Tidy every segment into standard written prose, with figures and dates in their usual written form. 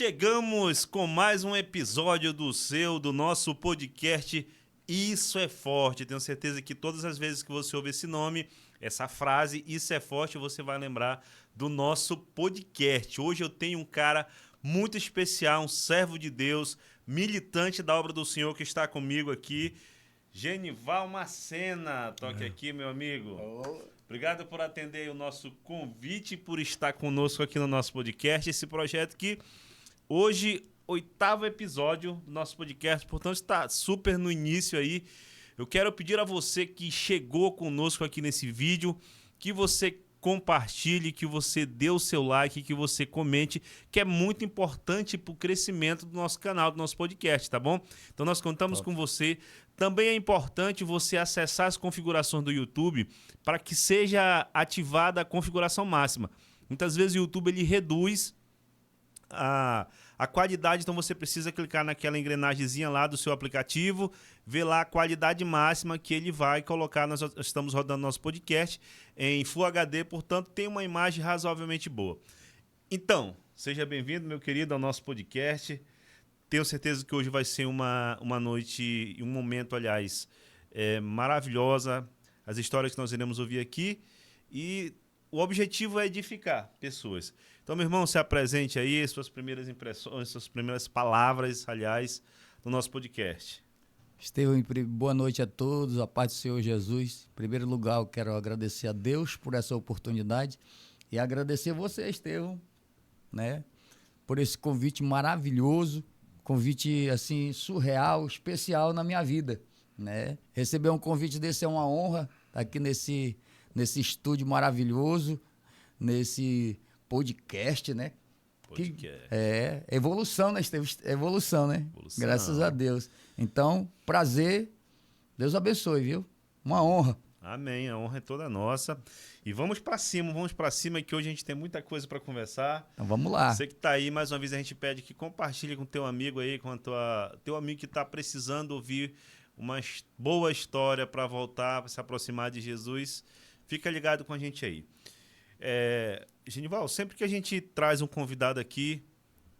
Chegamos com mais um episódio do nosso podcast Isso é Forte. Tenho certeza que todas as vezes que você ouve esse nome, essa frase, Isso é Forte, você vai lembrar do nosso podcast. Hoje eu tenho um cara muito especial, um servo de Deus, militante da obra do Senhor que está comigo aqui, Genival Macena. Toque aqui, meu amigo. Obrigado por atender o nosso convite e por estar conosco aqui no nosso podcast. Esse projeto que hoje, 8º episódio do nosso podcast, portanto está super no início aí. Eu quero pedir a você que chegou conosco aqui nesse vídeo, que você compartilhe, que você dê o seu like, que você comente, que é muito importante para o crescimento do nosso canal, do nosso podcast, tá bom? Então nós contamos com você. Também é importante você acessar as configurações do YouTube para que seja ativada a configuração máxima. Muitas vezes o YouTube ele reduz a qualidade, então você precisa clicar naquela engrenagemzinha lá do seu aplicativo, ver lá a qualidade máxima que ele vai colocar. Nós estamos rodando nosso podcast em Full HD, portanto tem uma imagem razoavelmente boa. Então, seja bem-vindo, meu querido, ao nosso podcast. Tenho certeza que hoje vai ser uma noite e um momento, aliás, maravilhosa. As histórias que nós iremos ouvir aqui e o objetivo é edificar pessoas. Então, meu irmão, se apresente aí, suas primeiras impressões, suas primeiras palavras, aliás, do nosso podcast. Estevão, boa noite a todos, a paz do Senhor Jesus. Em primeiro lugar, eu quero agradecer a Deus por essa oportunidade e agradecer você, Estevão, né, por esse convite maravilhoso, convite assim surreal, especial na minha vida, né? Receber um convite desse é uma honra, estar aqui nesse estúdio maravilhoso, nesse podcast, né? Podcast. Evolução, né? Evolução, né? Evolução. Graças a Deus. Então, prazer, Deus abençoe, viu? Uma honra. Amém, a honra é toda nossa. E vamos para cima que hoje a gente tem muita coisa para conversar. Então vamos lá. Você que está aí, mais uma vez a gente pede que compartilhe com teu amigo aí, com teu amigo que está precisando ouvir uma boa história para voltar, para se aproximar de Jesus. Fica ligado com a gente aí. Genival, sempre que a gente traz um convidado aqui,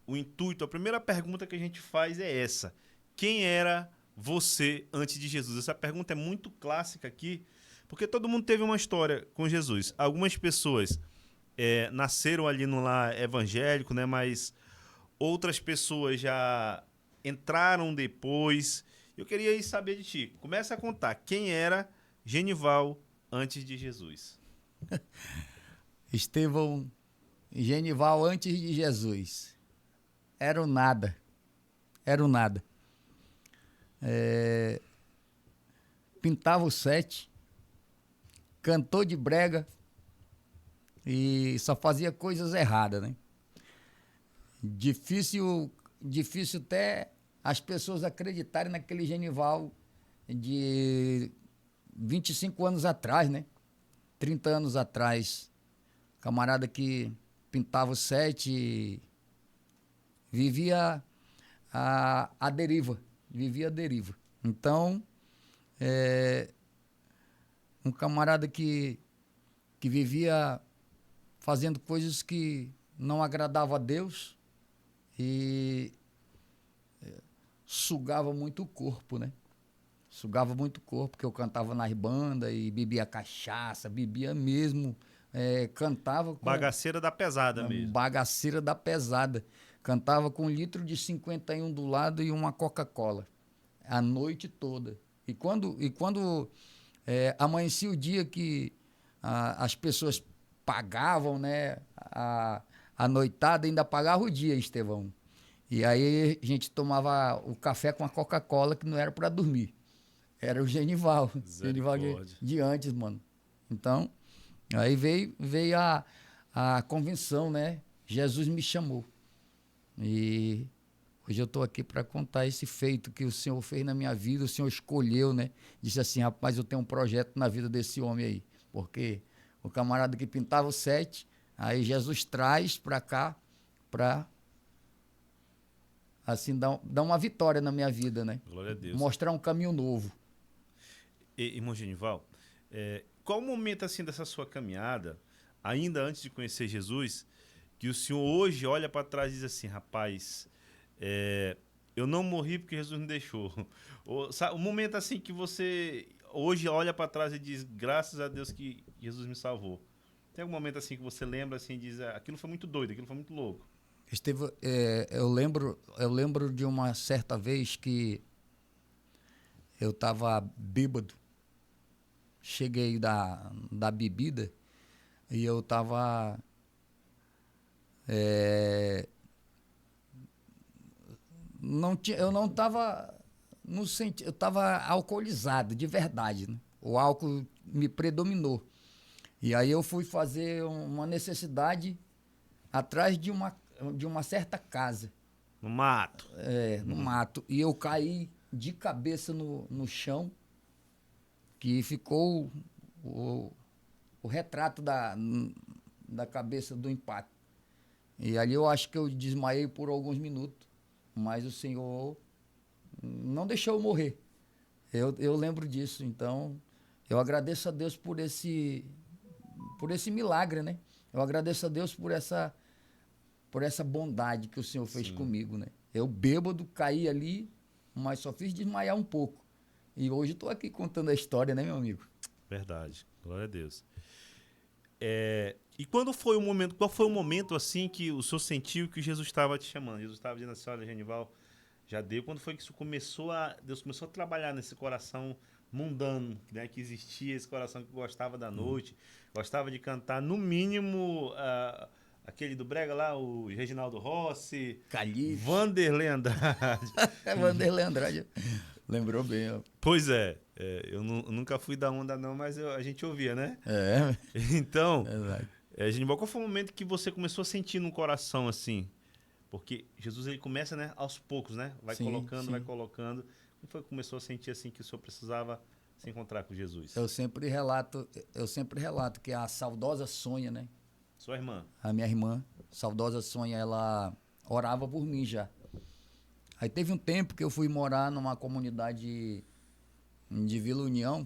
o intuito, a primeira pergunta que a gente faz é essa: quem era você antes de Jesus? Essa pergunta é muito clássica aqui, porque todo mundo teve uma história com Jesus. Algumas pessoas nasceram ali no lar evangélico, né? Mas outras pessoas já entraram depois. Eu queria saber de ti. Começa a contar quem era Genival antes de Jesus. Estevão, Genival antes de Jesus. Era o nada. Era o nada. Pintava o sete, cantor de brega e só fazia coisas erradas, né? Difícil até as pessoas acreditarem naquele Genival de 25 anos atrás, né? 30 anos atrás. Camarada que pintava o sete, vivia a deriva. Vivia a deriva. Então, um camarada que vivia fazendo coisas que não agradavam a Deus e sugava muito o corpo, né? Sugava muito o corpo, porque eu cantava nas bandas e bebia cachaça, bebia mesmo, cantava com... Bagaceira da pesada mesmo. Bagaceira da pesada. Cantava com 1 litro de 51 do lado e uma Coca-Cola, a noite toda. E quando amanhecia o dia que as pessoas pagavam, né, a noitada, ainda pagava o dia, Estevão. E aí a gente tomava o café com a Coca-Cola, que não era para dormir. Era o Genival de antes, mano. Então, aí veio a convenção, né? Jesus me chamou. E hoje eu estou aqui para contar esse feito que o Senhor fez na minha vida, o Senhor escolheu, né? Disse assim: rapaz, eu tenho um projeto na vida desse homem aí. Porque o camarada que pintava o sete, aí Jesus traz para cá para assim dar uma vitória na minha vida, né? Glória a Deus. Mostrar um caminho novo. Irmão Genival, qual o momento assim dessa sua caminhada, ainda antes de conhecer Jesus, que o senhor hoje olha para trás e diz assim, rapaz, eu não morri porque Jesus me deixou. O momento assim que você hoje olha para trás e diz, graças a Deus que Jesus me salvou. Tem algum momento assim que você lembra assim e diz, aquilo foi muito doido, aquilo foi muito louco. Eu lembro de uma certa vez que eu estava bêbado. Cheguei da bebida e eu estava eu não estava no sentido, eu estava alcoolizado, de verdade, né? O álcool me predominou. E aí eu fui fazer uma necessidade atrás de uma certa casa, No mato. no mato. E eu caí de cabeça no chão, que ficou o retrato da cabeça do impacto. E ali eu acho que eu desmaiei por alguns minutos, mas o Senhor não deixou eu morrer. Eu lembro disso, então eu agradeço a Deus por esse milagre, né? Eu agradeço a Deus por essa bondade que o Senhor fez Sim. comigo, né? Eu bêbado, caí ali, mas só fiz desmaiar um pouco. E hoje estou aqui contando a história, né, meu amigo? Verdade. Glória a Deus. E quando foi o momento, qual foi o momento assim que o senhor sentiu que Jesus estava te chamando? Jesus estava dizendo assim, olha, Genival, já deu. Quando foi que isso Deus começou a trabalhar nesse coração mundano, né, que existia, esse coração que gostava da noite, gostava de cantar, no mínimo, aquele do Brega lá, o Reginaldo Rossi, Calixto. Vanderlei Andrade. Vanderlei Andrade. Lembrou bem, ó. Pois é, eu nunca fui da onda não, mas a gente ouvia, né? É, Então, verdade. Genival, qual foi o momento que você começou a sentir no coração assim? Porque Jesus ele começa, né, aos poucos, né? Vai colocando, vai Sim. colocando. Como foi que começou a sentir assim que o senhor precisava se encontrar com Jesus? Eu sempre relato que a saudosa Sônia, né? Sua irmã. A minha irmã, saudosa Sônia, ela orava por mim já. Aí teve um tempo que eu fui morar numa comunidade de Vila União,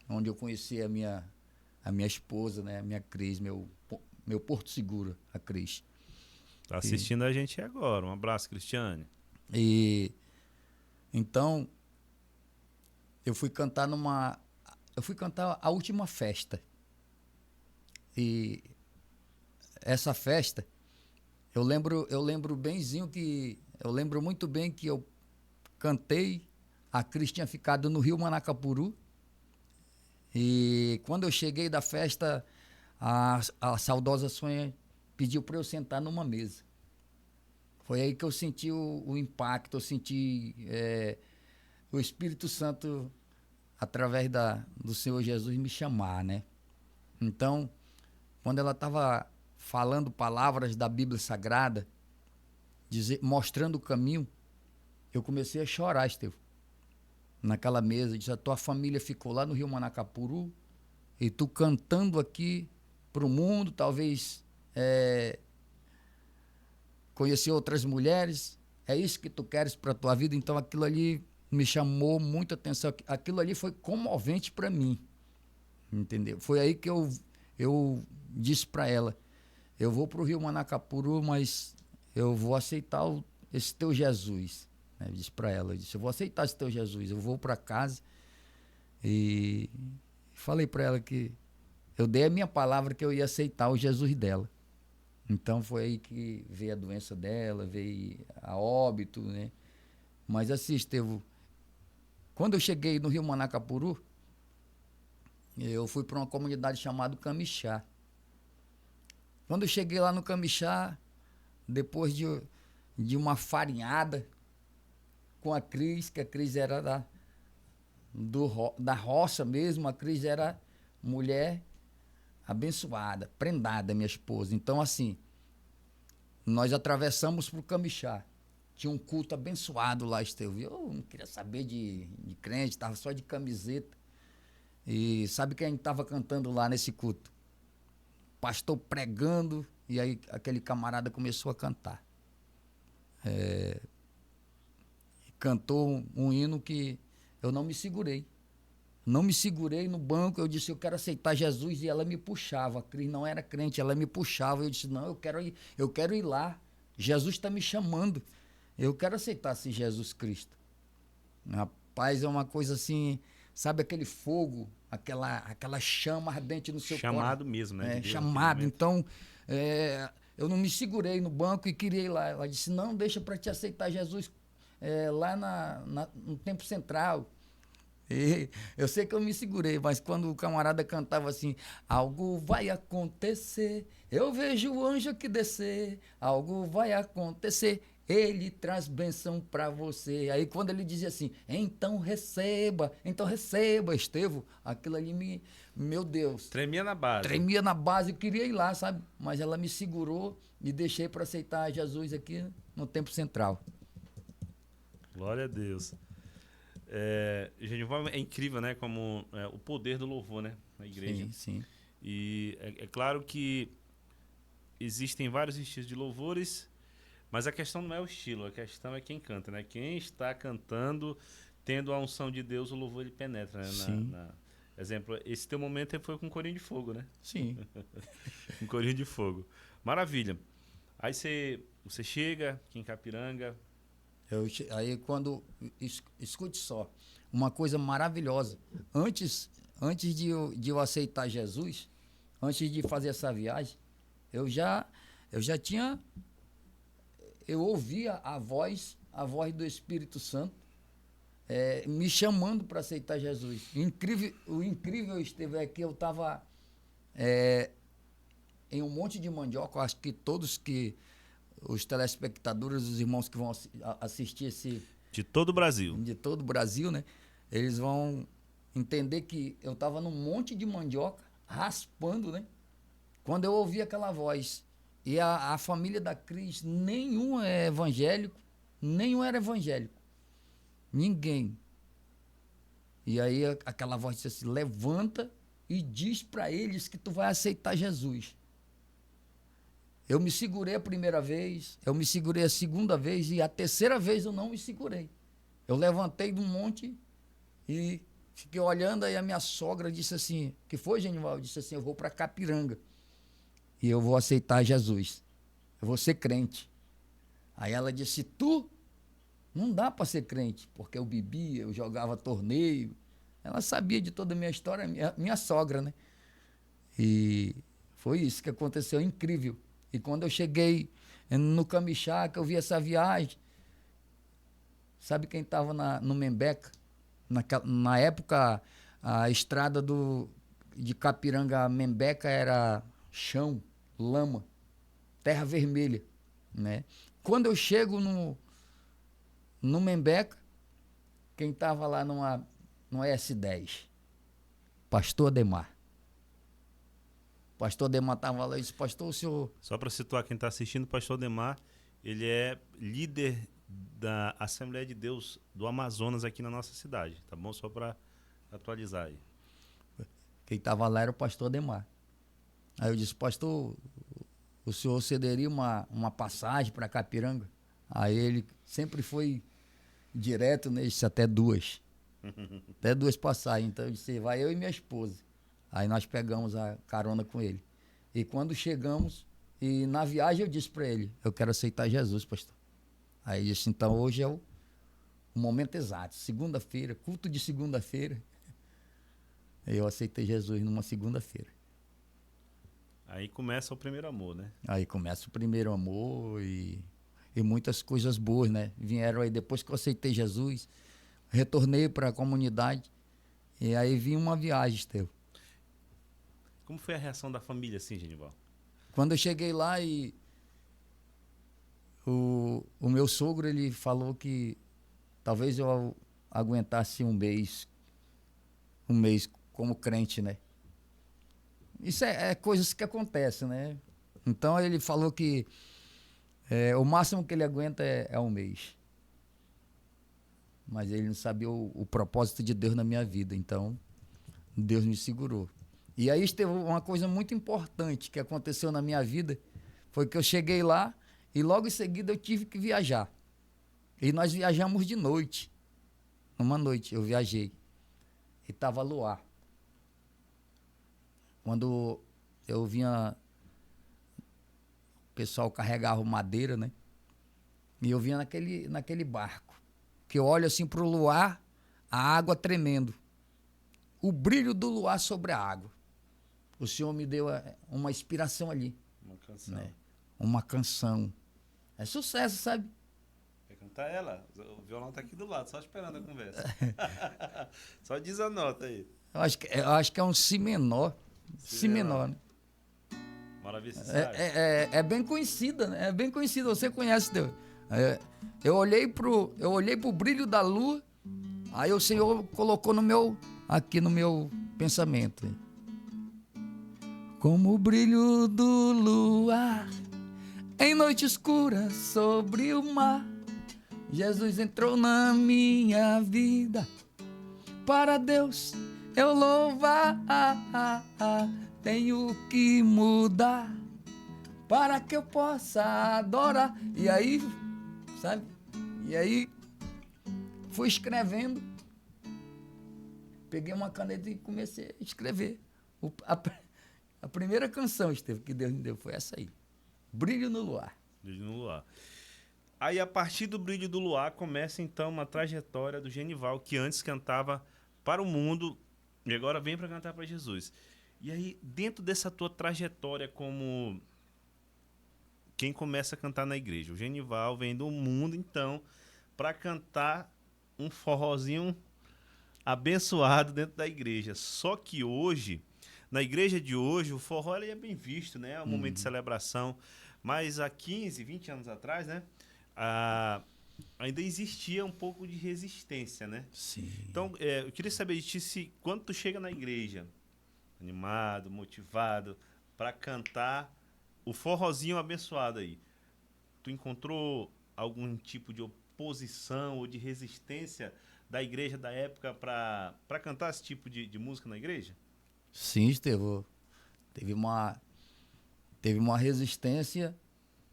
onde eu conheci a minha esposa, né? A minha Cris, meu Porto Seguro, a Cris. Tá assistindo a gente agora. Um abraço, Cristiane. E então eu fui cantar a última festa. E essa festa, eu lembro benzinho que eu lembro muito bem que eu cantei, a Cris tinha ficado no Rio Manacapuru. E quando eu cheguei da festa, a saudosa Sônia pediu para eu sentar numa mesa. Foi aí que eu senti o impacto, eu senti o Espírito Santo, através do Senhor Jesus, me chamar, né? Então, quando ela estava falando palavras da Bíblia Sagrada, mostrando o caminho, eu comecei a chorar, Estevão. Naquela mesa, disse, a tua família ficou lá no Rio Manacapuru e tu cantando aqui para o mundo, talvez conhecer outras mulheres, é isso que tu queres para a tua vida? Então aquilo ali me chamou muita atenção, aquilo ali foi comovente para mim, entendeu? Foi aí que eu disse para ela, eu vou para o Rio Manacapuru, mas eu vou aceitar esse teu Jesus. Eu disse para ela, eu vou aceitar esse teu Jesus, eu vou para casa e falei para ela que eu dei a minha palavra que eu ia aceitar o Jesus dela. Então foi aí que veio a doença dela, veio a óbito, né? Mas assim, Estevão, quando eu cheguei no Rio Manacapuru, eu fui para uma comunidade chamada Camixá. Quando eu cheguei lá no Camixá, depois de uma farinhada com a Cris, que a Cris era da roça mesmo, a Cris era mulher abençoada, prendada, minha esposa. Então, assim, nós atravessamos para o Camixá. Tinha um culto abençoado lá, Estevão. Eu não queria saber de crente, estava só de camiseta. E sabe quem estava cantando lá nesse culto? Pastor pregando, e aí aquele camarada começou a cantar. Cantou um hino que eu não me segurei. Não me segurei no banco, eu disse, eu quero aceitar Jesus, e ela me puxava. A Cris não era crente, ela me puxava. Eu disse, não, eu quero ir lá. Jesus está me chamando. Eu quero aceitar esse Jesus Cristo. Rapaz, é uma coisa assim, sabe aquele fogo, aquela chama ardente no seu coração. Chamado mesmo, né? É, de Deus, chamado. Então, eu não me segurei no banco e queria ir lá. Ela disse, não, deixa para te aceitar Jesus lá no Tempo Central. E eu sei que eu me segurei, mas quando o camarada cantava assim, algo vai acontecer, eu vejo o anjo que descer, algo vai acontecer, ele traz bênção para você. Aí quando ele dizia assim, então receba, Estevão, aquilo ali meu Deus. Tremia na base. Tremia na base, eu queria ir lá, sabe? Mas ela me segurou e deixei para aceitar Jesus aqui no Tempo Central. Glória a Deus. Genival, é incrível, né? Como o poder do louvor, né? Na igreja. Sim, sim. E é claro que existem vários estilos de louvores, mas a questão não é o estilo, a questão é quem canta, né? Quem está cantando, tendo a unção de Deus, o louvor ele penetra, né? Sim. Exemplo, esse teu momento foi com Corinho de Fogo, né? Sim. Com Corinho de Fogo. Maravilha. Aí você chega aqui em Capiranga. Aí quando, escute só, uma coisa maravilhosa, antes de eu aceitar Jesus, antes de fazer essa viagem, eu já ouvia a voz do Espírito Santo me chamando para aceitar Jesus. O incrível, Estevão, é que eu estava em um monte de mandioca, acho que todos os telespectadores, os irmãos que vão assistir de todo o Brasil. De todo o Brasil, né? Eles vão entender que eu estava num monte de mandioca, raspando, né? Quando eu ouvi aquela voz. E a família da Cris, nenhum é evangélico, nenhum era evangélico. Ninguém. E aí aquela voz disse assim, levanta e diz para eles que tu vai aceitar Jesus. Eu me segurei a primeira vez, eu me segurei a segunda vez e a terceira vez eu não me segurei. Eu levantei de um monte e fiquei olhando, aí a minha sogra disse assim, que foi, Genival? Disse assim, eu vou para Capiranga e eu vou aceitar Jesus. Eu vou ser crente. Aí ela disse, tu não dá para ser crente, porque eu bebia, eu jogava torneio. Ela sabia de toda a minha história, minha sogra, né? E foi isso que aconteceu, incrível. E quando eu cheguei no Camixá, que eu vi essa viagem, sabe quem estava no Membeca? Na época, a estrada de Capiranga a Membeca era chão, lama, terra vermelha, né? Quando eu chego no Membeca, quem estava lá no S10? Pastor Ademar. Pastor Ademar estava lá e disse, pastor, o senhor... Só para situar quem está assistindo, o pastor Ademar, ele é líder da Assembleia de Deus do Amazonas aqui na nossa cidade, tá bom? Só para atualizar aí. Quem estava lá era o pastor Ademar. Aí eu disse, pastor, o senhor cederia uma passagem para Capiranga? Aí ele sempre foi direto, né? Disse até duas. Até duas passagens. Então eu disse, vai eu e minha esposa. Aí nós pegamos a carona com ele. E quando chegamos, e na viagem eu disse para ele, eu quero aceitar Jesus, pastor. Aí ele disse, então hoje é o momento exato. Segunda-feira, culto de segunda-feira. Eu aceitei Jesus numa segunda-feira. Aí começa o primeiro amor, né? Aí começa o primeiro amor e muitas coisas boas, né? Vieram aí depois que eu aceitei Jesus, retornei para a comunidade e aí vim uma viagem, Estevão. Como foi a reação da família, assim, Genival? Quando eu cheguei lá e o meu sogro, ele falou que talvez eu aguentasse um mês como crente, né? Isso é coisas que acontecem, né? Então ele falou que o máximo que ele aguenta é um mês. Mas ele não sabia o propósito de Deus na minha vida, então Deus me segurou. E aí teve uma coisa muito importante que aconteceu na minha vida, foi que eu cheguei lá e logo em seguida eu tive que viajar. E nós viajamos de noite. Uma noite eu viajei. e tava luar. Quando eu vinha, o pessoal carregava madeira, né? E eu vinha naquele barco. Que eu olho assim pro luar, a água tremendo. O brilho do luar sobre a água. O Senhor me deu uma inspiração ali. Uma canção. Né? Uma canção. É sucesso, sabe? Quer cantar ela? O violão tá aqui do lado, só esperando a conversa. Só diz a nota aí. Eu acho que é um si menor. Si menor, né? Maravilha, você sabe. É bem conhecida, né? É bem conhecida. Você conhece, Deus. Eu olhei pro brilho da lua, aí o Senhor colocou aqui no meu pensamento. Como o brilho do luar em noite escura sobre o mar, Jesus entrou na minha vida. Para Deus eu louvar, tenho que mudar para que eu possa adorar. E aí, sabe? E aí, fui escrevendo. Peguei uma caneta e comecei a escrever. A primeira canção, Estevam, que Deus me deu foi essa aí. Brilho no Luar. Brilho no Luar. Aí, a partir do Brilho do Luar, começa, então, uma trajetória do Genival, que antes cantava para o mundo e agora vem para cantar para Jesus. E aí, dentro dessa tua trajetória como quem começa a cantar na igreja, o Genival vem do mundo, então, para cantar um forrozinho abençoado dentro da igreja. Só que hoje, na igreja de hoje, o forró ele é bem visto, né? É um momento de celebração. Mas há 15, 20 anos atrás, né? Ainda existia um pouco de resistência, né? Sim. Então, eu queria saber de ti se quando tu chega na igreja, animado, motivado, para cantar o forrozinho abençoado aí, tu encontrou algum tipo de oposição ou de resistência da igreja da época para cantar esse tipo de música na igreja? Sim, Estevão. Teve uma resistência,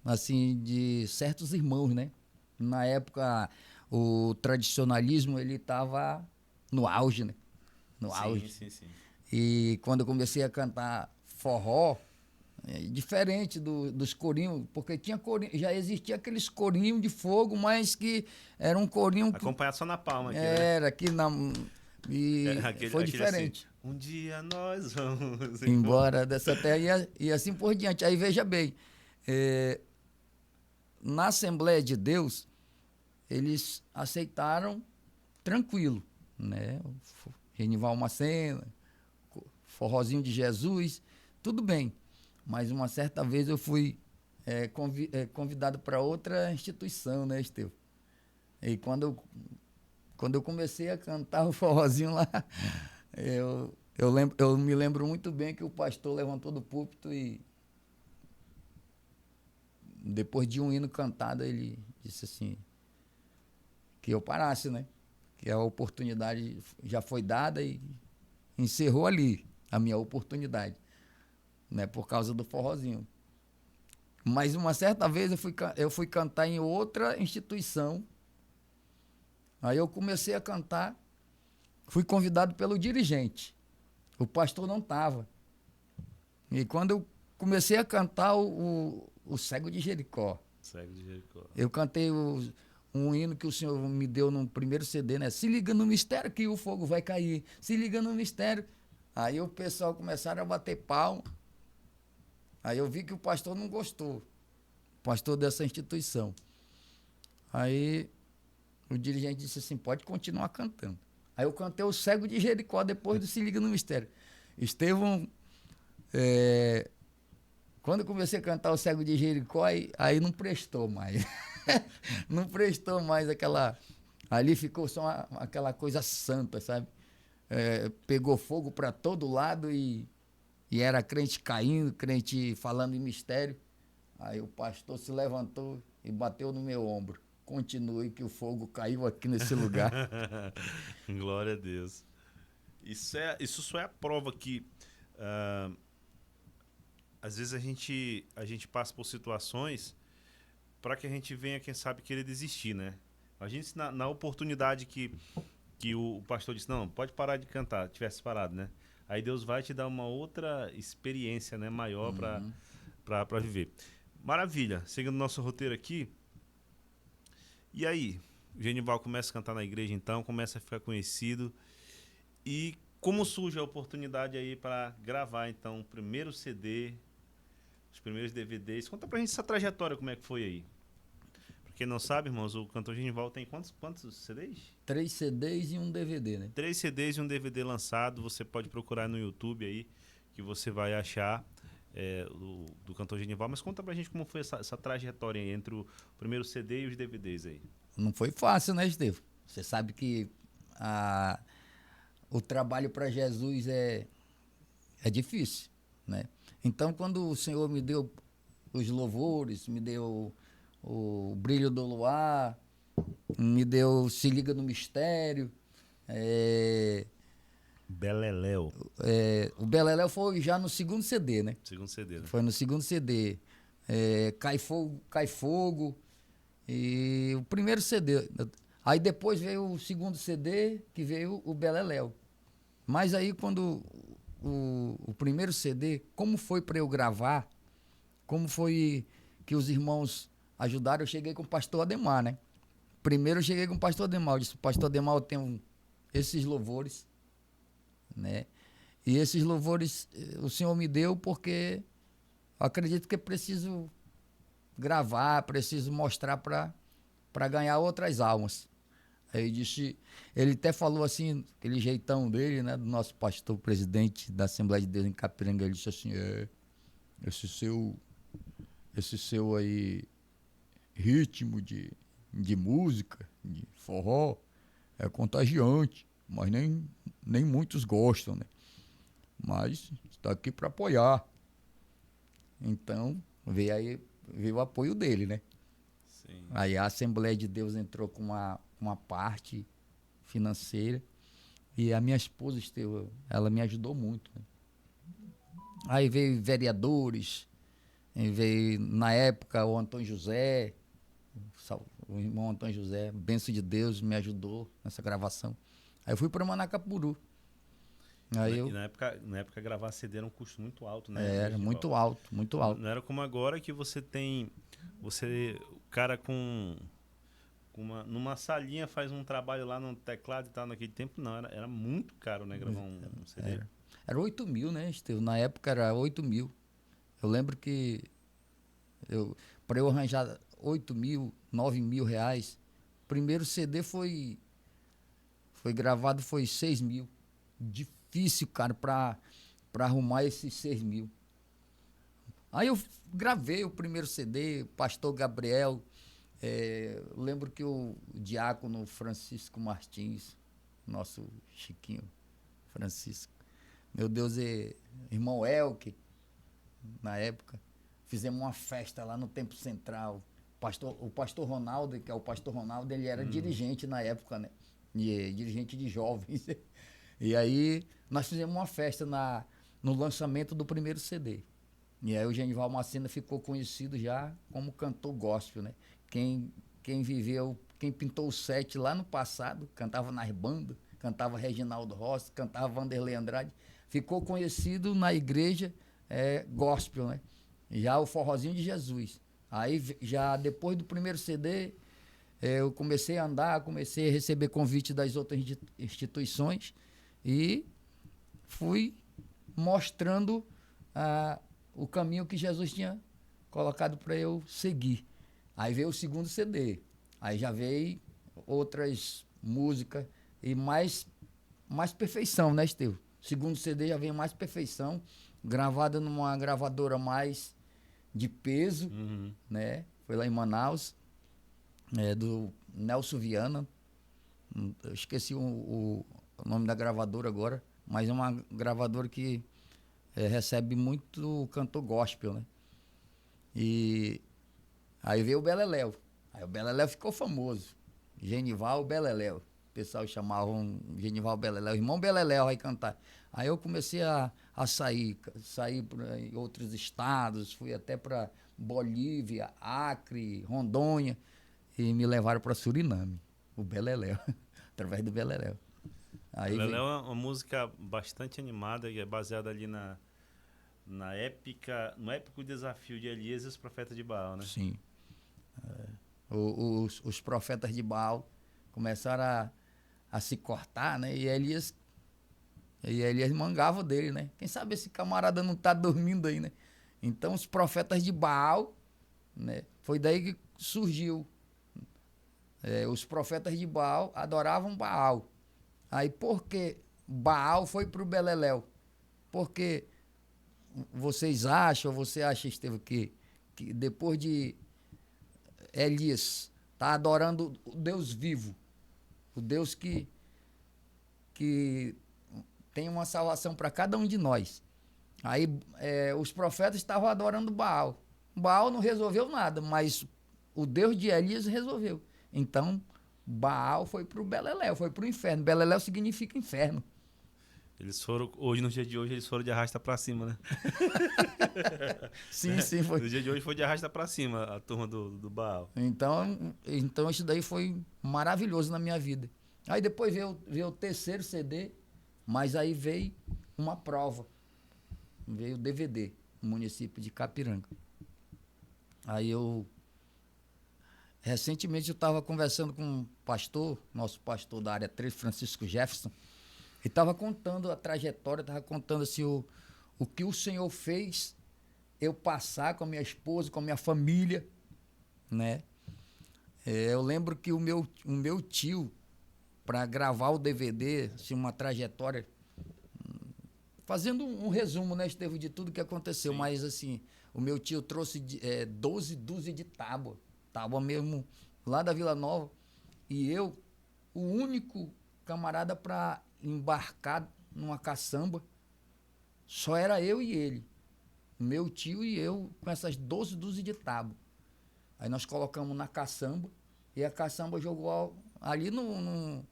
assim, de certos irmãos, né? Na época, o tradicionalismo, ele estava no auge, né? No auge. Sim. E quando eu comecei a cantar forró, diferente dos corinhos, porque tinha corinho, já existia aqueles corinhos de fogo, mas que era um corinho que Acompanhar só na palma aqui, né? era aqui na e foi Aquele diferente. Assim, um dia nós vamos Embora dessa terra e assim por diante. Aí veja bem, na Assembleia de Deus, eles aceitaram tranquilo, né? Genival Macena, forrozinho de Jesus, tudo bem. Mas uma certa vez eu fui convidado para outra instituição, né, Estevão? E quando eu comecei a cantar o forrozinho lá, eu me lembro muito bem que o pastor levantou do púlpito e depois de um hino cantado, ele disse assim, que eu parasse, né? Que a oportunidade já foi dada e encerrou ali a minha oportunidade, né? Por causa do forrozinho. Mas uma certa vez eu fui cantar em outra instituição. Aí eu comecei a cantar, fui convidado pelo dirigente. O pastor não estava. E quando eu comecei a cantar o Cego de Jericó. Cego de Jericó. Eu cantei um hino que o Senhor me deu no primeiro CD, né? Se liga no mistério que o fogo vai cair. Se liga no mistério. Aí o pessoal começaram a bater palma. Aí eu vi que o pastor não gostou. O pastor dessa instituição. Aí o dirigente disse assim, pode continuar cantando. Aí eu cantei o Cego de Jericó depois do Se Liga no Mistério. Estevão, quando eu comecei a cantar o Cego de Jericó, aí não prestou mais. Não prestou mais aquela... Ali ficou só aquela coisa santa, sabe? Pegou fogo para todo lado e era crente caindo, crente falando em mistério. Aí o pastor se levantou e bateu no meu ombro. Continue que o fogo caiu aqui nesse lugar. Glória a Deus. Isso só é a prova que às vezes a gente passa por situações para que a gente venha, quem sabe, querer desistir, né? A gente, na oportunidade que que o pastor disse, não, pode parar de cantar, tivesse parado, né? Aí Deus vai te dar uma outra experiência, né, maior para viver. Maravilha, seguindo nosso roteiro aqui. E aí, o Genival começa a cantar na igreja então, começa a ficar conhecido. E como surge a oportunidade aí para gravar então o primeiro CD, os primeiros DVDs? Conta pra gente essa trajetória, como é que foi aí. Pra quem não sabe, irmãos, o cantor Genival tem quantos CDs? 3 CDs e um DVD, né? 3 CDs e um DVD lançado. Você pode procurar no YouTube aí, que você vai achar do cantor Genival. Mas conta pra gente como foi essa trajetória aí, entre o primeiro CD e os DVDs aí. Não foi fácil, né, Estevam? Você sabe que o trabalho para Jesus é difícil, né? Então, quando o Senhor me deu os louvores, me deu o Brilho do Luar, me deu Se Liga no Mistério, Beleléu. o Beleléu foi já no segundo CD, né? Segundo CD, né? Foi no segundo CD. Cai Fogo. E o primeiro CD. Aí depois veio o segundo CD, que veio o Beleléu. Mas aí quando o primeiro CD, como foi para eu gravar, como foi que os irmãos ajudaram, eu cheguei com o pastor Ademar, né? Primeiro eu cheguei com o pastor Ademar, eu disse, pastor Ademar, eu tenho esses louvores, né? E esses louvores o Senhor me deu porque eu acredito que é preciso gravar, preciso mostrar para ganhar outras almas. Aí ele disse, ele até falou assim, aquele jeitão dele, né, do nosso pastor presidente da Assembleia de Deus em Capiranga, ele disse assim, esse seu aí ritmo de música, de forró, é contagiante, mas nem muitos gostam, né? Mas está aqui para apoiar. Então, veio o apoio dele, né? Sim. Aí a Assembleia de Deus entrou com uma parte financeira e a minha esposa, ela me ajudou muito, né? Aí veio vereadores, veio na época o Antônio José, o irmão Antônio José, bênção de Deus, me ajudou nessa gravação. Aí eu fui para Manacapuru. E na época gravar CD era um custo muito alto, né? Era muito alto, muito alto. Não era como agora que você tem. O cara numa salinha faz um trabalho lá no teclado e tal. Naquele tempo, não. Era muito caro, né? Gravar um CD. Era 8 mil, né, Estevão? Na época era 8 mil. Eu lembro que para eu arranjar 8 mil, 9 mil reais, o primeiro CD foi gravado, foi 6 mil. Difícil, cara, para arrumar esses 6 mil. Aí eu gravei o primeiro CD, Pastor Gabriel. Lembro que o diácono Francisco Martins, nosso Chiquinho Francisco, meu Deus, irmão Elke, na época, fizemos uma festa lá no Templo Central. O pastor Ronaldo, que é o pastor Ronaldo, ele era dirigente na época, né? Dirigente de jovens. E aí nós fizemos uma festa no lançamento do primeiro CD. E aí o Genival Macena ficou conhecido já como cantor gospel, né? Quem pintou o set lá no passado, cantava nas bandas, cantava Reginaldo Rossi, cantava Vanderlei Andrade, ficou conhecido na igreja gospel, né? Já o Forrozinho de Jesus. Aí já depois do primeiro CD, eu comecei a andar, comecei a receber convite das outras instituições e fui mostrando o caminho que Jesus tinha colocado para eu seguir. Aí veio o segundo CD, aí já veio outras músicas e mais perfeição, né, Estevão? Segundo CD já veio mais perfeição, gravada numa gravadora mais de peso, né? Foi lá em Manaus, do Nelson Viana. Eu esqueci o nome da gravadora agora, mas é uma gravadora que recebe muito cantor gospel, né? E aí veio o Beleléu. Aí o Beleléu ficou famoso. Genival Beleléu. O pessoal chamavam Genival Beleléu. Irmão Beleléu vai cantar. Aí eu comecei a sair para outros estados, fui até para Bolívia, Acre, Rondônia, e me levaram para Suriname, o Beleléu, através do Beleléu. Aí Ela vem, é uma música bastante animada, que é baseada ali no épico desafio de Elias e os profetas de Baal, né? sim, os profetas de Baal começaram a se cortar, né? E Elias mangava dele, né? Quem sabe esse camarada não tá dormindo aí, né? Então os profetas de Baal, né? Foi daí que surgiu. Os profetas de Baal adoravam Baal. Aí por que Baal foi pro Beleléu? Porque você acha, Estevam, que depois de Elias tá adorando o Deus vivo, o Deus que tem uma salvação para cada um de nós. Aí os profetas estavam adorando Baal. Baal não resolveu nada, mas o Deus de Elias resolveu. Então, Baal foi pro Beleléu, foi pro inferno. Beleléu significa inferno. Eles foram, hoje, no dia de hoje, eles foram de arrasta pra cima, né? Sim, sim, foi. No dia de hoje foi de arrasta pra cima a turma do Baal. Então isso daí foi maravilhoso na minha vida. Aí depois veio o terceiro CD, mas aí veio uma prova. Veio o DVD, no município de Capiranga. Aí recentemente eu estava conversando com um pastor, nosso pastor da área 3, Francisco Jefferson, e estava contando a trajetória, estava contando assim, o que o Senhor fez eu passar com a minha esposa, com a minha família, né? Eu lembro que o meu tio, para gravar o DVD, assim, uma trajetória, fazendo um resumo, né, Estevam, de tudo que aconteceu, Sim. mas assim, o meu tio trouxe 12 dúzias de tábua mesmo, lá da Vila Nova, e eu, o único camarada para embarcar numa caçamba, só era eu e ele, meu tio e eu, com essas 12 dúzias de tábua. Aí nós colocamos na caçamba, e a caçamba jogou ali num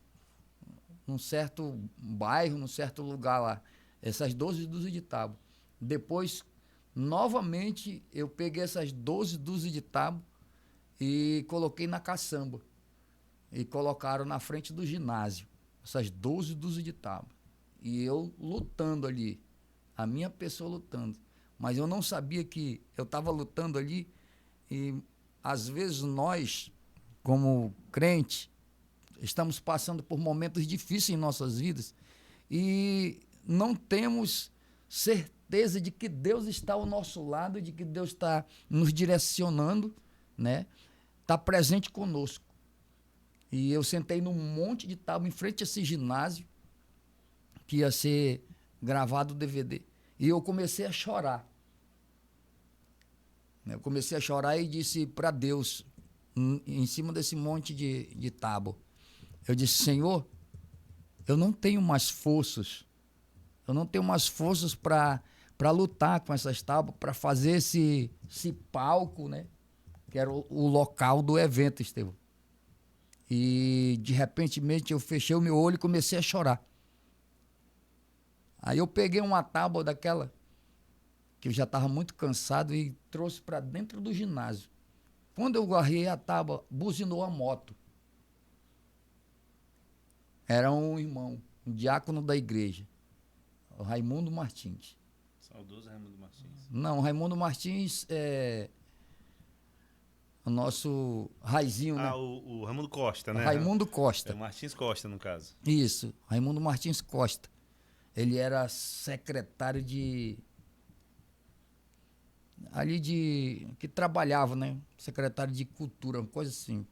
certo bairro, num certo lugar lá, essas 12 dúzias de tábua. Depois, novamente, eu peguei essas 12 dúzias de tábua e coloquei na caçamba. E colocaram na frente do ginásio, essas 12 dúzias de tábua. E eu lutando ali, a minha pessoa lutando. Mas eu não sabia que eu estava lutando ali e, às vezes, nós, como crente, estamos passando por momentos difíceis em nossas vidas e não temos certeza de que Deus está ao nosso lado, de que Deus está nos direcionando, né? Está presente conosco. E eu sentei num monte de tábua em frente a esse ginásio que ia ser gravado o DVD. E eu comecei a chorar. Eu comecei a chorar e disse para Deus, em cima desse monte de tábua, eu disse: Senhor, eu não tenho mais forças. Eu não tenho mais forças para lutar com essas tábuas, para fazer esse palco, né? Que era o local do evento, Estevam. E, de repente, eu fechei o meu olho e comecei a chorar. Aí eu peguei uma tábua daquela, que eu já estava muito cansado, e trouxe para dentro do ginásio. Quando eu guardei a tábua, buzinou a moto. Era um irmão, um diácono da igreja, o Raimundo Martins. Saudoso Raimundo Martins. Não, o Raimundo Martins é o nosso Raizinho, né? O Raimundo Costa, né? Raimundo Costa. É o Martins Costa, no caso. Isso, Raimundo Martins Costa. Ele era secretário que trabalhava, né? Secretário de Cultura, uma coisa assim.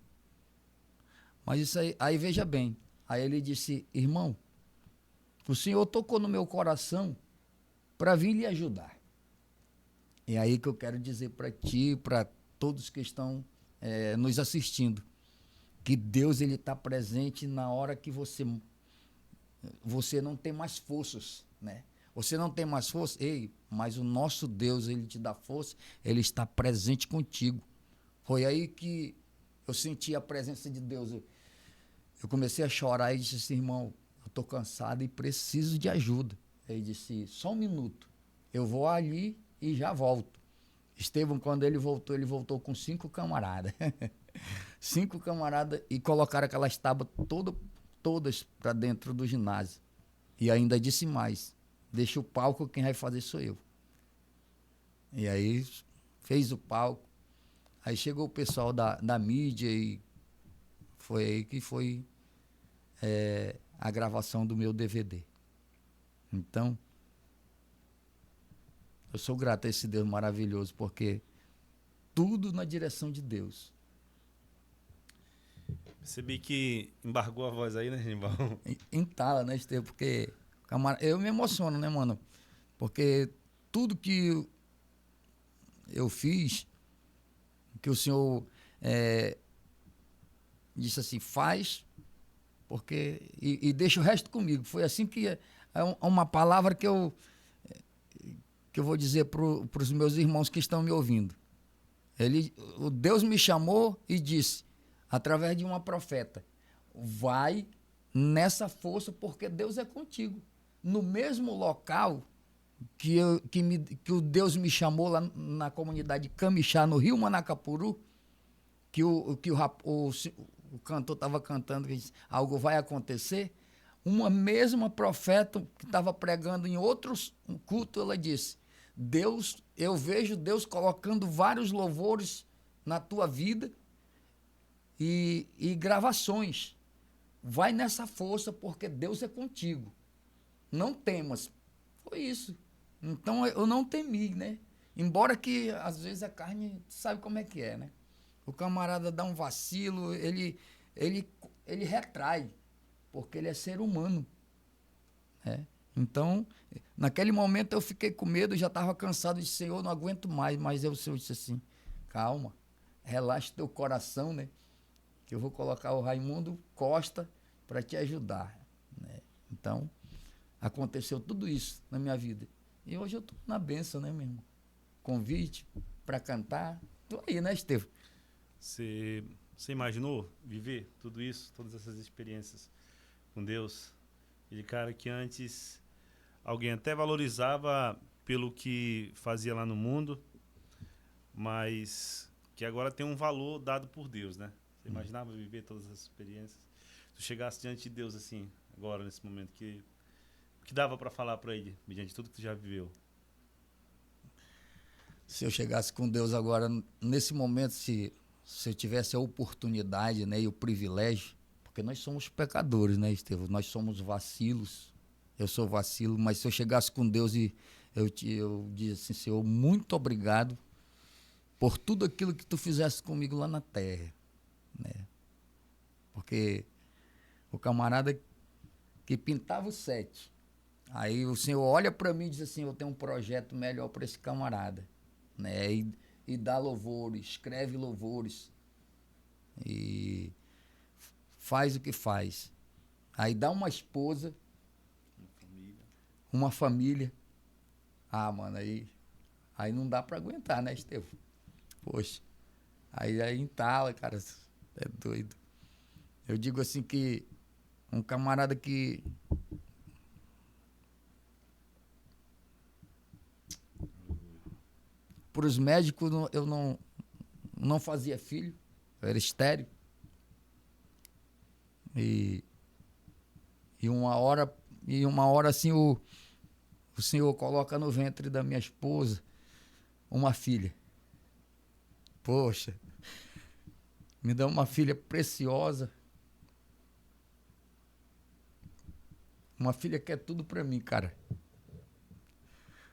Mas isso aí veja bem. Aí ele disse: irmão, o senhor tocou no meu coração para vir lhe ajudar. E aí que eu quero dizer para ti, para todos que estão nos assistindo, que Deus ele está presente na hora que você não tem mais forças, né? Você não tem mais força, mas o nosso Deus, ele te dá força, ele está presente contigo. Foi aí que eu senti a presença de Deus. Eu comecei a chorar e disse assim: irmão, eu estou cansado e preciso de ajuda. Ele disse: só um minuto, eu vou ali e já volto. Estevam, quando ele voltou com 5 camaradas. 5 camaradas, e colocaram aquelas tábuas todas para dentro do ginásio. E ainda disse mais: deixa o palco, quem vai fazer sou eu. E aí fez o palco. Aí chegou o pessoal da mídia e foi aí que foi a gravação do meu DVD. Então, eu sou grato a esse Deus maravilhoso, porque tudo na direção de Deus. Percebi que embargou a voz aí, né, Genival? Entala, né, Estevam? Porque eu me emociono, né, mano? Porque tudo que eu fiz, que o Senhor disse assim, faz, porque e deixa o resto comigo. Foi assim que é uma palavra que eu vou dizer para os meus irmãos que estão me ouvindo. O Deus me chamou e disse, através de uma profeta, vai nessa força, porque Deus é contigo. No mesmo local que o Deus me chamou lá na comunidade de Camixá, no Rio Manacapuru, que o cantor estava cantando, que disse, algo vai acontecer, uma mesma profeta que estava pregando em outros cultos, ela disse, Deus, eu vejo Deus colocando vários louvores na tua vida e gravações. Vai nessa força, porque Deus é contigo. Não temas. Foi isso. Então eu não temi, né? Embora que às vezes a carne sabe como é que é, né? O camarada dá um vacilo, ele retrai, porque ele é ser humano, né? Então, naquele momento eu fiquei com medo, já estava cansado de Senhor, não aguento mais, mas o Senhor disse assim, calma, relaxa teu coração, né? Que eu vou colocar o Raimundo Costa para te ajudar, né? Então, aconteceu tudo isso na minha vida. E hoje eu estou na bênção, né, meu irmão? Convite para cantar, estou aí, né, Estevam? Você imaginou viver tudo isso, todas essas experiências com Deus? Ele, cara, que antes alguém até valorizava pelo que fazia lá no mundo, mas que agora tem um valor dado por Deus, né? Você imaginava viver todas essas experiências? Se tu chegasse diante de Deus assim, agora, nesse momento, o que dava para falar para ele, diante de tudo que tu já viveu? Se eu chegasse com Deus agora, nesse momento, se eu tivesse a oportunidade, né, e o privilégio, porque nós somos pecadores, né, Estevam? Nós somos vacilos. Eu sou vacilo, mas se eu chegasse com Deus e eu disse assim, Senhor, muito obrigado por tudo aquilo que tu fizeste comigo lá na terra, né? Porque o camarada que pintava o set, aí o Senhor olha para mim e diz assim, eu tenho um projeto melhor para esse camarada, né? E dá louvores, escreve louvores e faz o que faz. Aí dá uma esposa, uma família. Ah, mano, aí não dá para aguentar, né, Estevam? Poxa, aí entala, cara, é doido. Eu digo assim que um camarada que para os médicos eu não fazia filho, eu era estéril. E uma hora assim o Senhor coloca no ventre da minha esposa uma filha. Poxa, me dá uma filha preciosa. Uma filha que é tudo para mim, cara.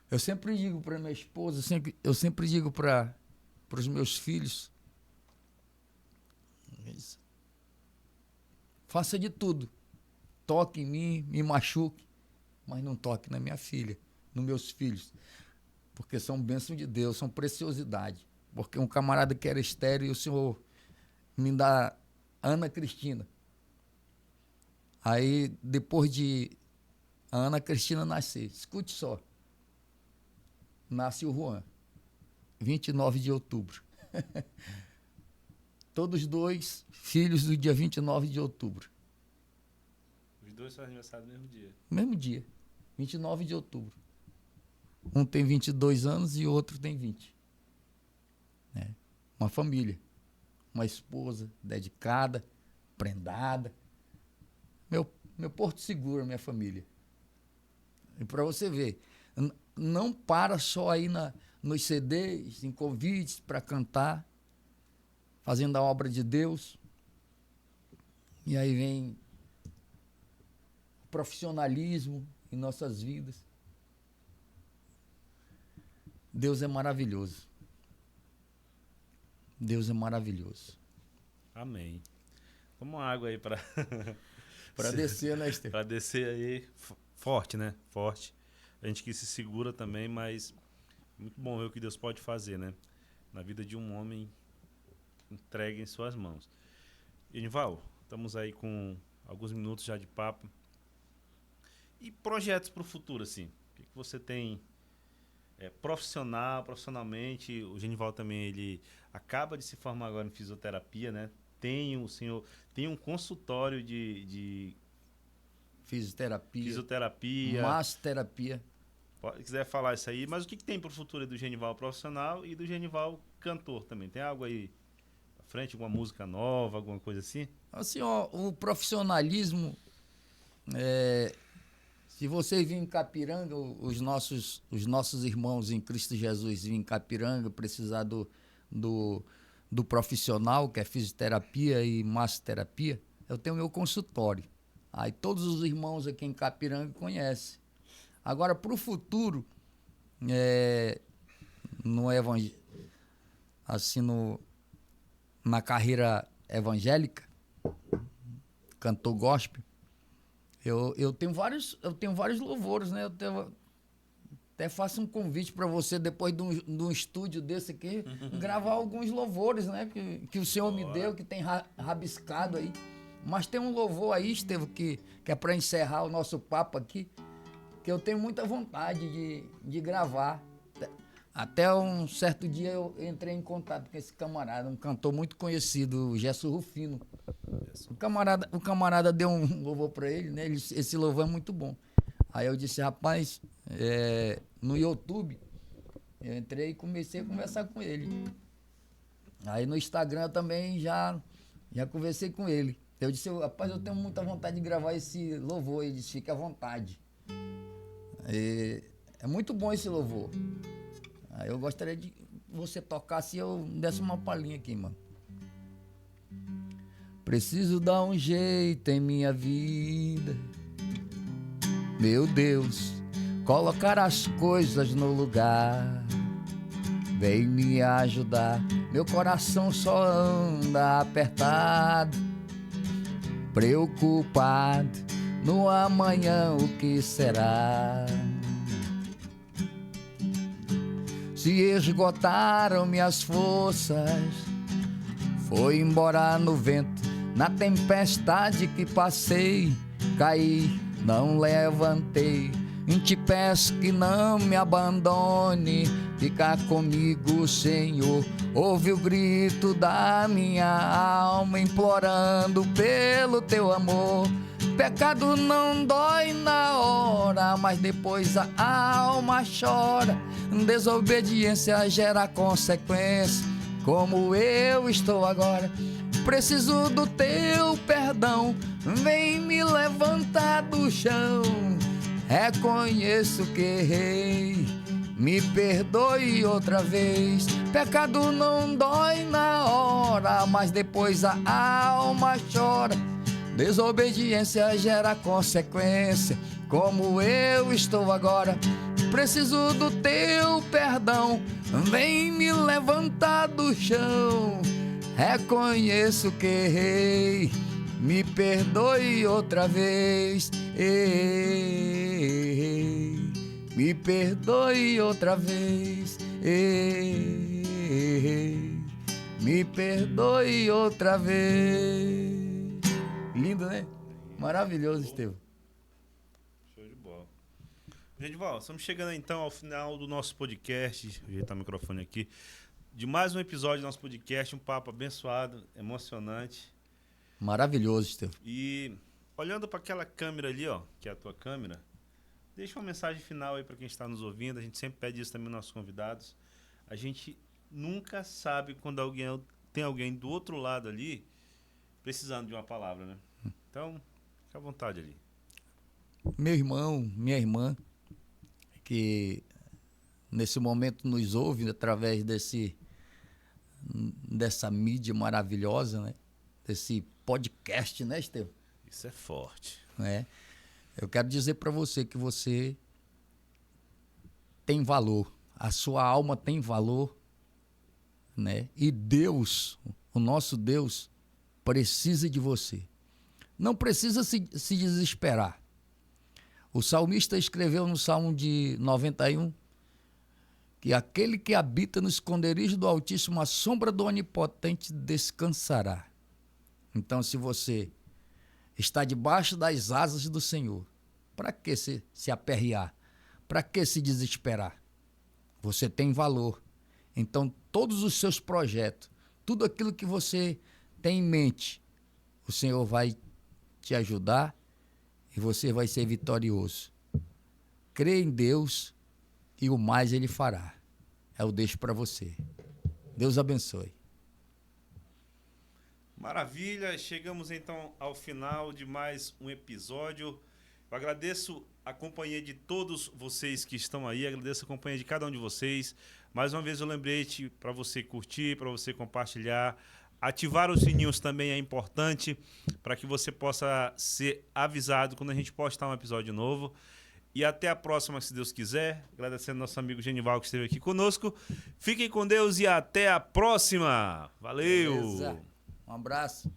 Eu sempre digo para minha esposa, eu sempre digo para os meus filhos, faça de tudo. Toque em mim, me machuque, mas não toque na minha filha, nos meus filhos. Porque são bênção de Deus, são preciosidade. Porque um camarada que era estéril e o Senhor me dá Ana Cristina. Aí, depois de a Ana Cristina nascer, escute só, nasce o Juan, 29 de outubro. Todos dois filhos do dia 29 de outubro. Os dois fazem aniversário no mesmo dia? Mesmo dia, 29 de outubro. Um tem 22 anos e o outro tem 20. Né? Uma família, uma esposa dedicada, prendada. meu porto seguro, minha família. E para você ver, não para só aí nos CDs, em convites para cantar, fazendo a obra de Deus. E aí vem o profissionalismo em nossas vidas. Deus é maravilhoso. Deus é maravilhoso. Amém. Toma uma água aí para Para descer, né, Esther? para descer aí forte, né? Forte. A gente que se segura também, mas muito bom ver o que Deus pode fazer, né? Na vida de um homem entregue em suas mãos. Genival, estamos aí com alguns minutos já de papo. E projetos para o futuro, assim? O que você tem profissionalmente? O Genival também, ele acaba de se formar agora em fisioterapia, né? O senhor tem um consultório de fisioterapia. Massoterapia. Se quiser falar isso aí. Mas o que tem para o futuro do Genival profissional e do Genival cantor também? Tem algo aí à frente, alguma música nova, alguma coisa assim? Assim, ó, o profissionalismo, se você vir em Capiranga, os nossos irmãos em Cristo Jesus vir em Capiranga, precisar do profissional, que é fisioterapia e massoterapia, eu tenho meu consultório. Aí todos os irmãos aqui em Capiranga conhecem. Agora, para o futuro, na carreira evangélica, cantor gospel, eu tenho vários louvores, né? Até faço um convite para você, depois de um estúdio desse aqui, gravar alguns louvores, né? Que o Senhor me deu, que tem rabiscado aí. Mas tem um louvor aí, Estevam, que é para encerrar o nosso papo aqui, que eu tenho muita vontade de gravar. Até um certo dia eu entrei em contato com esse camarada, um cantor muito conhecido, o Gesso Rufino. O camarada deu um louvor para ele, né? Esse louvor é muito bom. Aí eu disse, rapaz, no YouTube, eu entrei e comecei a conversar com ele. Aí no Instagram também já conversei com ele. Eu disse, rapaz, eu tenho muita vontade de gravar esse louvor. Ele disse, fique à vontade. É muito bom esse louvor. Aí eu gostaria de você tocar se eu desse uma palhinha aqui, mano. Preciso dar um jeito em minha vida, meu Deus, colocar as coisas no lugar. Vem me ajudar, meu coração só anda apertado, preocupado, no amanhã o que será. Se esgotaram minhas forças, foi embora no vento, na tempestade que passei, caí, não levantei. Te peço que não me abandone, fica comigo, Senhor. Ouve o grito da minha alma, implorando pelo teu amor. Pecado não dói na hora, mas depois a alma chora. Desobediência gera consequência, como eu estou agora. Preciso do teu perdão, vem me levantar do chão. Reconheço que errei, me perdoe outra vez. Pecado não dói na hora, mas depois a alma chora. Desobediência gera consequência, como eu estou agora. Preciso do teu perdão, vem me levantar do chão. Reconheço que errei, me perdoe outra vez. Me perdoe outra vez. Me perdoe outra vez. Lindo, né? Maravilhoso, Estevam. Show de bola. Genival, estamos chegando então ao final do nosso podcast. Vou ajeitar o microfone aqui. De mais um episódio do nosso podcast, um papo abençoado, emocionante. Maravilhoso, Estevam. E olhando para aquela câmera ali, ó, que é a tua câmera, deixa uma mensagem final aí para quem está nos ouvindo. A gente sempre pede isso também aos nossos convidados. A gente nunca sabe quando tem alguém do outro lado ali precisando de uma palavra, né? Então, Fica à vontade ali. Meu irmão, minha irmã, que nesse momento nos ouve através dessa mídia maravilhosa, né? Desse podcast, né, Estevão? Isso é forte. É. Eu quero dizer para você que você tem valor, a sua alma tem valor, né? E Deus, o nosso Deus, precisa de você. Não precisa se desesperar. O salmista escreveu no Salmo de 91 que aquele que habita no esconderijo do Altíssimo, à sombra do Onipotente, descansará. Então, se você está debaixo das asas do Senhor, para que se aperrear? Para que se desesperar? Você tem valor. Então, todos os seus projetos, tudo aquilo que você tem em mente, o Senhor vai te ajudar e você vai ser vitorioso. Crê em Deus e o mais Ele fará. Eu deixo para você. Deus abençoe. Maravilha, chegamos então ao final de mais um episódio. Eu agradeço a companhia de todos vocês que estão aí, agradeço a companhia de cada um de vocês. Mais uma vez eu lembrete para você curtir, para você compartilhar. Ativar os sininhos também é importante para que você possa ser avisado quando a gente postar um episódio novo. E até a próxima, se Deus quiser. Agradecendo nosso amigo Genival que esteve aqui conosco. Fiquem com Deus e até a próxima. Valeu! Beleza. Um abraço.